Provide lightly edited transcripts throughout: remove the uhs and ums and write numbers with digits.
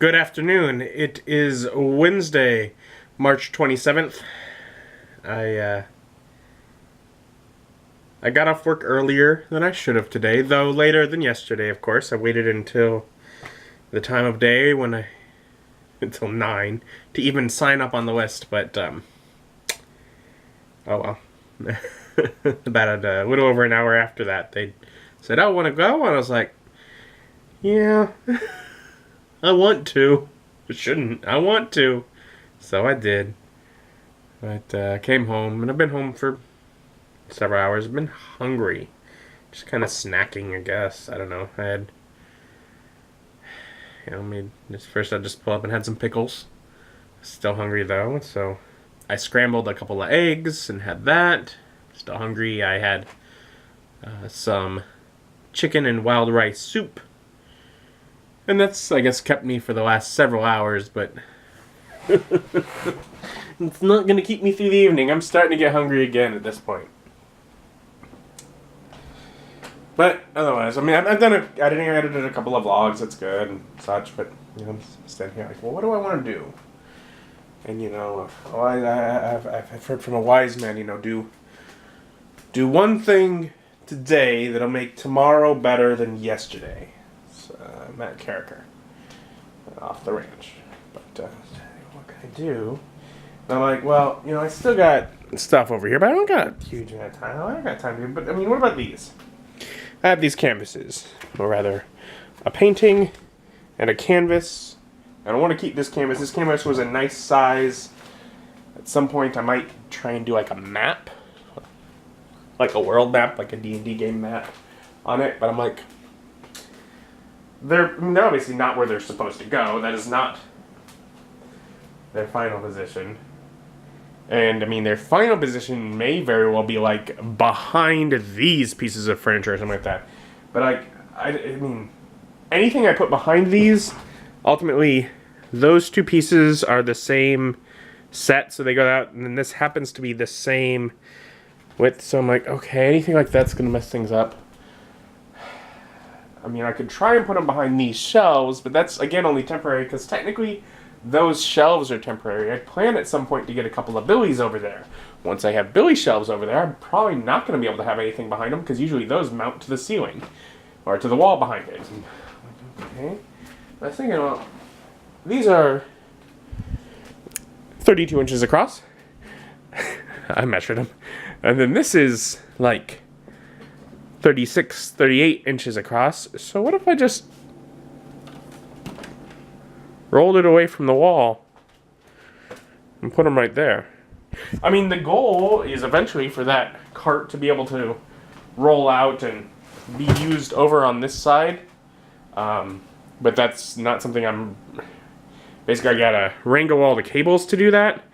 Good afternoon. It is Wednesday, March 27th. I got off work earlier than I should have today, though later than yesterday, of course. I waited until the time of day until 9 to even sign up on the list, but oh well. About a little over an hour after that, they said, "Oh, want to go?" And I was like, "Yeah." I want to. I shouldn't. I want to. So I did. But came home, and I've been home for several hours. I've been hungry. Just kind of snacking, I guess. I don't know. I had, first I just pulled up and had some pickles. Still hungry, though, so I scrambled a couple of eggs and had that. Still hungry. I had some chicken and wild rice soup. And that's, I guess, kept me for the last several hours, but it's not going to keep me through the evening. I'm starting to get hungry again at this point. But otherwise, I edited a couple of vlogs, that's good and such, but, I'm standing here like, well, what do I want to do? And, I've heard from a wise man, do one thing today that'll make tomorrow better than yesterday. Matt Carricker off the ranch. But what can I do? And I'm like, well, I still got stuff over here, but I don't got a huge amount of time. I don't got time to do. But what about these? I have these canvases, or rather, a painting and a canvas. And I want to keep this canvas. This canvas was a nice size. At some point, I might try and do like a map, like a world map, like a D&D game map on it. But I'm like, they're obviously not where they're supposed to go. That is not their final position. And, their final position may very well be, behind these pieces of furniture or something like that. But, anything I put behind these, ultimately, those two pieces are the same set, so they go out, and then this happens to be the same width. So I'm like, okay, anything like that's going to mess things up. I could try and put them behind these shelves, but that's, again, only temporary, because technically those shelves are temporary. I plan at some point to get a couple of Billies over there. Once I have Billy shelves over there, I'm probably not going to be able to have anything behind them, because usually those mount to the ceiling, or to the wall behind it. Okay. I was thinking, well, these are 32 inches across. I measured them. And then this is, 36, 38 inches across. So what if I just rolled it away from the wall and put them right there? The goal is eventually for that cart to be able to roll out and be used over on this side. But that's not something basically I gotta wrangle all the cables to do that.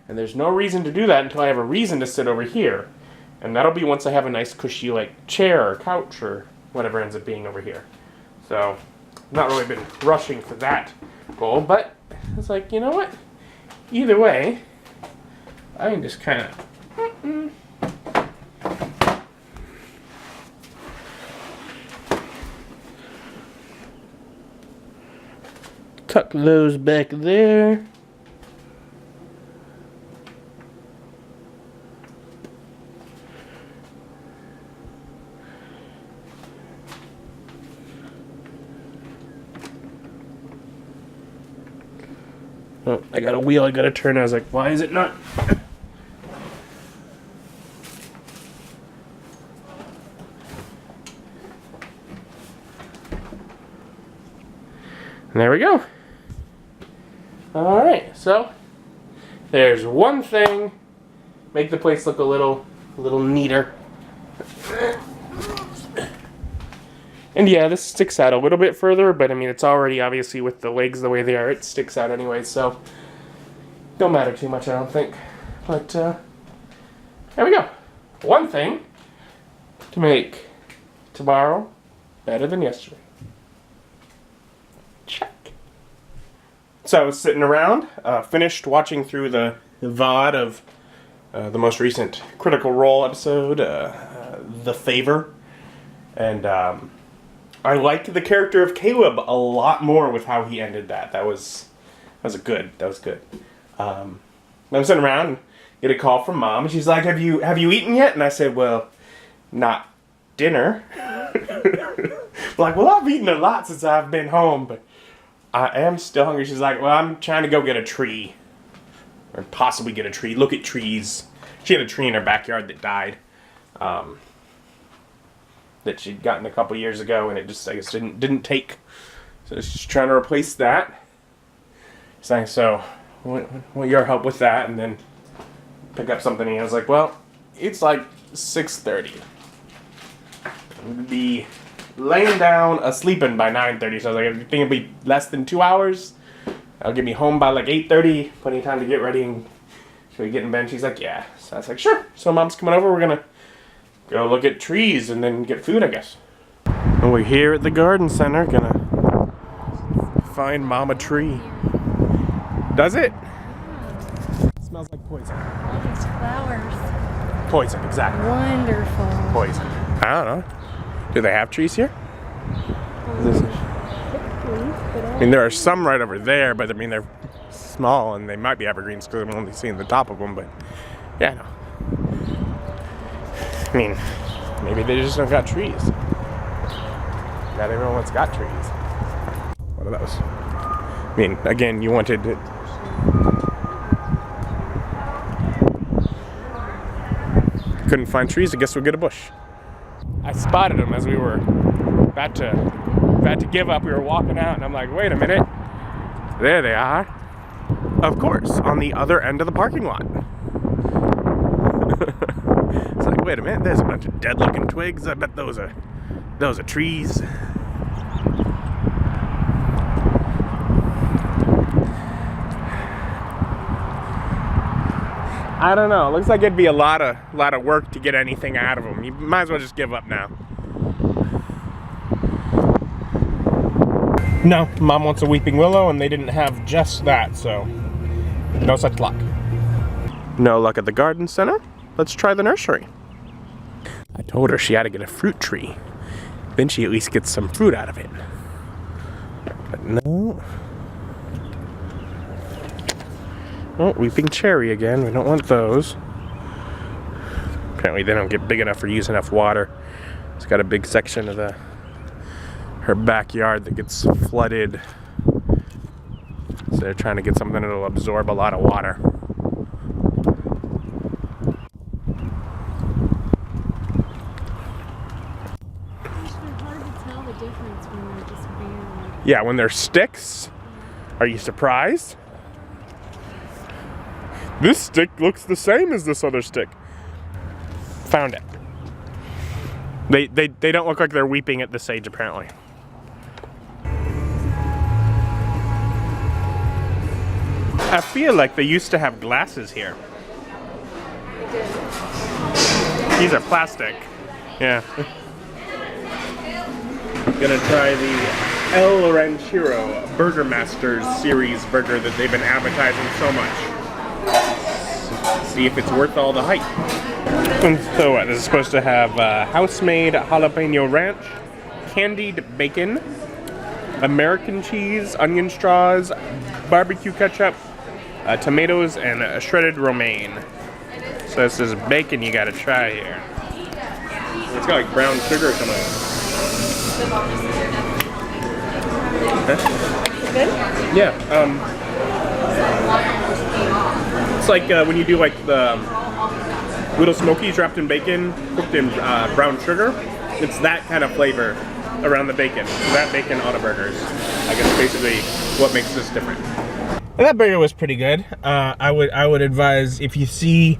And there's no reason to do that until I have a reason to sit over here. And that'll be once I have a nice cushy chair or couch or whatever ends up being over here. So, not really been rushing for that goal, but it's like, you know what? Either way, I can just kind of tuck those back there. Oh, I got a wheel I gotta turn. I was like, why is it not? And there we go. Alright, so there's one thing. Make the place look a little neater. And yeah, this sticks out a little bit further, but it's already obviously with the legs the way they are, it sticks out anyway, so don't matter too much, I don't think. But there we go. One thing to make tomorrow better than yesterday. Check. So I was sitting around, finished watching through the VOD of the most recent Critical Role episode, The Favor, and I liked the character of Caleb a lot more with how he ended that. That was good. I was sitting around and get a call from Mom, and she's like, have you eaten yet? And I said, well, not dinner. Like, well, I've eaten a lot since I've been home, but I am still hungry. She's like, well, I'm trying to go get a tree. Or possibly get a tree. Look at trees. She had a tree in her backyard that died. That she'd gotten a couple years ago, and it just, I guess, didn't take. So she's trying to replace that. Saying, so, want your help with that, and then pick up something. And I was like, well, it's like 6:30. I'm gonna be laying down, sleeping by 9:30. So I was like, I think it'll be less than 2 hours. That'll get me home by like 8:30. Plenty of time to get ready and should we get in bed? She's like, yeah. So I was like, sure. So Mom's coming over. We're gonna go look at trees and then get food, I guess. And we're here at the garden center, gonna find Mom a tree. Does it? It smells like poison. All these flowers. Poison, exactly. Wonderful. Poison. I don't know. Do they have trees here? I mean, there are some right over there, but I mean, they're small and they might be evergreens because I'm only seeing the top of them, but yeah, no. I mean, maybe they just don't got trees. Not everyone's got trees. What are those? I mean, again, you wanted it. Couldn't find trees, I guess we'll get a bush. I spotted them as we were about to give up. We were walking out and I'm like, wait a minute. There they are. Of course, on the other end of the parking lot. It's like, wait a minute, there's a bunch of dead looking twigs. I bet those are trees. I don't know. It looks like it'd be a lot of work to get anything out of them. You might as well just give up now. No, Mom wants a weeping willow, and they didn't have just that, so no such luck. No luck at the garden center. Let's try the nursery. I told her she had to get a fruit tree. Then she at least gets some fruit out of it. But no. Oh, weeping cherry again. We don't want those. Apparently they don't get big enough or use enough water. It's got a big section of her backyard that gets flooded. So they're trying to get something that'll absorb a lot of water. It's hard to tell the difference when they're just bare. Yeah, when they're sticks. Are you surprised? This stick looks the same as this other stick. Found it. They don't look like they're weeping at this age, apparently. I feel like they used to have glasses here. They did. These are plastic. Yeah. Gonna try the El Ranchero Burger Masters series burger that they've been advertising so much. See if it's worth all the hype. And so what, this is supposed to have house-made jalapeno ranch, candied bacon, American cheese, onion straws, barbecue ketchup, tomatoes, and shredded romaine. So this is bacon you gotta try here. It's got like brown sugar or something. Good? Yeah. It's like when you do like the little smokies wrapped in bacon, cooked in brown sugar. It's that kind of flavor around the bacon. That bacon on a burger is, I guess, basically what makes this different. And that burger was pretty good. I would advise, if you see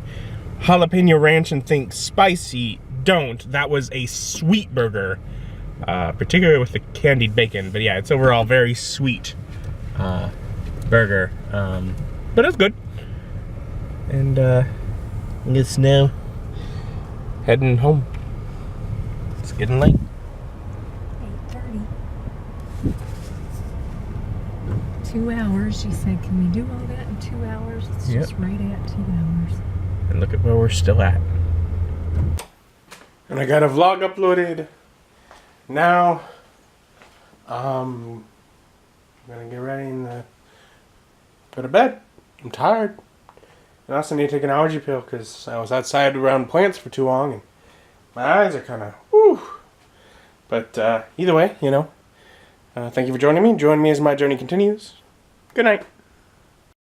jalapeno ranch and think spicy, don't. That was a sweet burger, particularly with the candied bacon. But yeah, it's overall very sweet burger. But it's good. And I guess now heading home. It's getting late. 8:30. 2 hours. She said, can we do all that in 2 hours? It's just right at 2 hours. And look at where we're still at. And I got a vlog uploaded. Now I'm gonna get ready and go to bed. I'm tired. And I also need to take an allergy pill because I was outside around plants for too long and my eyes are kind of, whew. But either way, thank you for joining me. Join me as my journey continues. Good night.